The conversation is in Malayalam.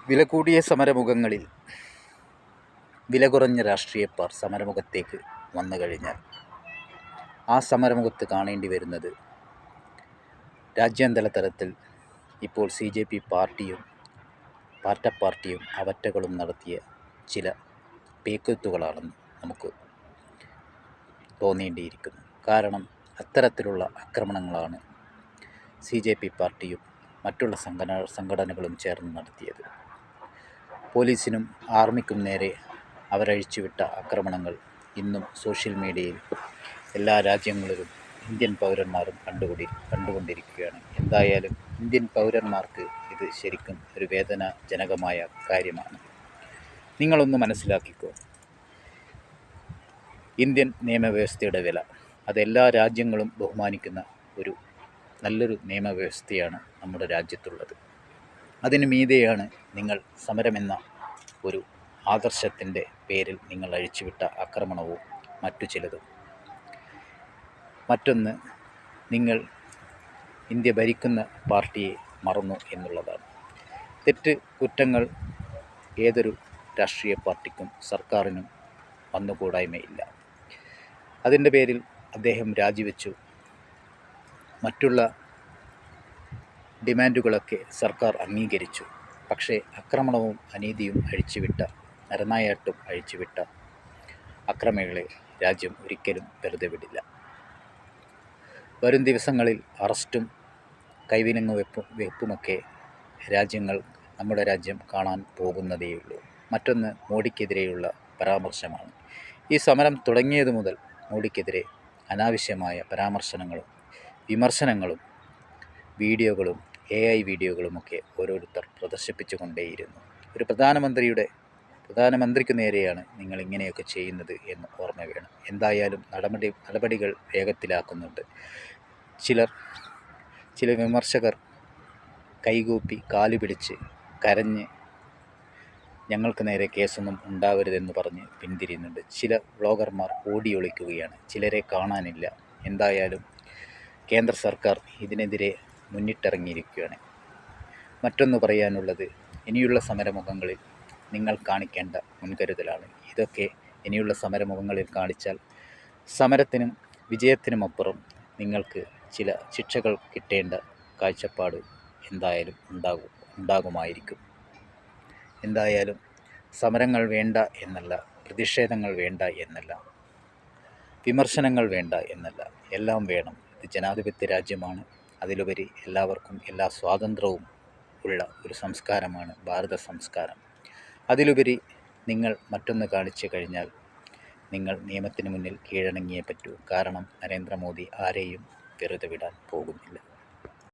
വില കൂടിയ സമരമുഖങ്ങളിൽ വില കുറഞ്ഞ രാഷ്ട്രീയക്കാർ സമരമുഖത്തേക്ക് വന്നു കഴിഞ്ഞാൽ ആ സമരമുഖത്ത് കാണേണ്ടി വരുന്നത് രാജ്യാന്തര തലത്തിൽ ഇപ്പോൾ CJP പാർട്ടിയും പാർട്ടിയും അവറ്റകളും നടത്തിയ ചില പേക്കുത്തുകളാണെന്ന് നമുക്ക് തോന്നേണ്ടിയിരിക്കുന്നു. കാരണം അത്തരത്തിലുള്ള ആക്രമണങ്ങളാണ് CJP പാർട്ടിയും മറ്റുള്ള സംഘടനകളും ചേർന്ന് നടത്തിയത്. പോലീസിനും ആർമിക്കും നേരെ അവരഴിച്ചുവിട്ട ആക്രമണങ്ങൾ ഇന്നും സോഷ്യൽ മീഡിയയിൽ എല്ലാ രാജ്യങ്ങളിലും ഇന്ത്യൻ പൗരന്മാരും കണ്ടുകൊണ്ടിരിക്കുകയാണ്. എന്തായാലും ഇന്ത്യൻ പൗരന്മാർക്ക് ഇത് ശരിക്കും ഒരു വേദനാജനകമായ കാര്യമാണ്. നിങ്ങളൊന്ന് മനസ്സിലാക്കിക്കോ, ഇന്ത്യൻ നിയമവ്യവസ്ഥയുടെ വില അതെല്ലാ രാജ്യങ്ങളും ബഹുമാനിക്കുന്ന ഒരു നല്ലൊരു നിയമവ്യവസ്ഥയാണ് നമ്മുടെ രാജ്യത്തുള്ളത്. അതിനു മീതെയാണ് നിങ്ങൾ സമരമെന്ന ഒരു ആദർശത്തിൻ്റെ പേരിൽ നിങ്ങൾ അഴിച്ചുവിട്ട ആക്രമണവും മറ്റു ചിലതും. മറ്റൊന്ന്, നിങ്ങൾ ഇന്ത്യ ഭരിക്കുന്ന പാർട്ടിയെ മറന്നു എന്നുള്ളതാണ്. കുറ്റങ്ങൾ ഏതൊരു രാഷ്ട്രീയ പാർട്ടിക്കും സർക്കാരിനും വന്നുകൂടായ്മയില്ല. അതിൻ്റെ പേരിൽ അദ്ദേഹം രാജിവെച്ചു. മറ്റുള്ള ഡിമാൻഡുകളൊക്കെ സർക്കാർ അംഗീകരിച്ചു. പക്ഷേ ആക്രമണവും അനീതിയും നരനായാട്ടും അഴിച്ചുവിട്ട അക്രമികളെ രാജ്യം ഒരിക്കലും വെറുതെ വിടില്ല. വരും ദിവസങ്ങളിൽ അറസ്റ്റും കൈവിലങ്ങ് വെപ്പുമൊക്കെ നമ്മുടെ രാജ്യം കാണാൻ പോകുന്നതേയുള്ളൂ. മറ്റൊന്ന്, മോഡിക്കെതിരെയുള്ള പരാമർശമാണ്. ഈ സമരം തുടങ്ങിയതു മുതൽ മോഡിക്കെതിരെ അനാവശ്യമായ പരാമർശനങ്ങളും വിമർശനങ്ങളും വീഡിയോകളും AI വീഡിയോകളുമൊക്കെ ഓരോരുത്തർ പ്രദർശിപ്പിച്ചു കൊണ്ടേയിരുന്നു. ഒരു പ്രധാനമന്ത്രിക്ക് നേരെയാണ് നിങ്ങൾ ഇങ്ങനെയൊക്കെ ചെയ്യുന്നത് എന്ന് ഓർമ്മ വേണം. എന്തായാലും നടപടികൾ വേഗത്തിലാക്കുന്നുണ്ട്. ചില വിമർശകർ കൈകൂപ്പി കാല് പിടിച്ച് കരഞ്ഞ് ഞങ്ങൾക്ക് നേരെ കേസൊന്നും ഉണ്ടാവരുതെന്ന് പറഞ്ഞ് പിന്തിരിയുന്നുണ്ട്. ചില വ്ളോഗർമാർ ഓടിയൊളിക്കുകയാണ്. ചിലരെ കാണാനില്ല. എന്തായാലും കേന്ദ്ര സർക്കാർ ഇതിനെതിരെ മുന്നിട്ടിറങ്ങിയിരിക്കുകയാണ്. മറ്റൊന്ന് പറയാനുള്ളത്, ഇനിയുള്ള സമരമുഖങ്ങളിൽ നിങ്ങൾ കാണിക്കേണ്ട മുൻകരുതലാണ്. ഇതൊക്കെ ഇനിയുള്ള സമരമുഖങ്ങളിൽ കാണിച്ചാൽ സമരത്തിനും വിജയത്തിനുമപ്പുറം നിങ്ങൾക്ക് ചില ശിക്ഷകൾ കിട്ടേണ്ട കാഴ്ചപ്പാട് എന്തായാലും ഉണ്ടാകുമായിരിക്കും. എന്തായാലും സമരങ്ങൾ വേണ്ട എന്നല്ല, പ്രതിഷേധങ്ങൾ വേണ്ട എന്നല്ല, വിമർശനങ്ങൾ വേണ്ട എന്നല്ല, എല്ലാം വേണം. ഇത് ജനാധിപത്യ രാജ്യമാണ്. അതിലുപരി എല്ലാവർക്കും എല്ലാ സ്വാതന്ത്ര്യവും ഉള്ള ഒരു സംസ്കാരമാണ് ഭാരത സംസ്കാരം. അതിലുപരി നിങ്ങൾ മറ്റൊന്ന് കാണിച്ചു കഴിഞ്ഞാൽ നിങ്ങൾ നിയമത്തിന് മുന്നിൽ കീഴടങ്ങിയേ പറ്റൂ. കാരണം നരേന്ദ്രമോദി ആരെയും വെറുതെ വിടാൻ പോകുന്നില്ല.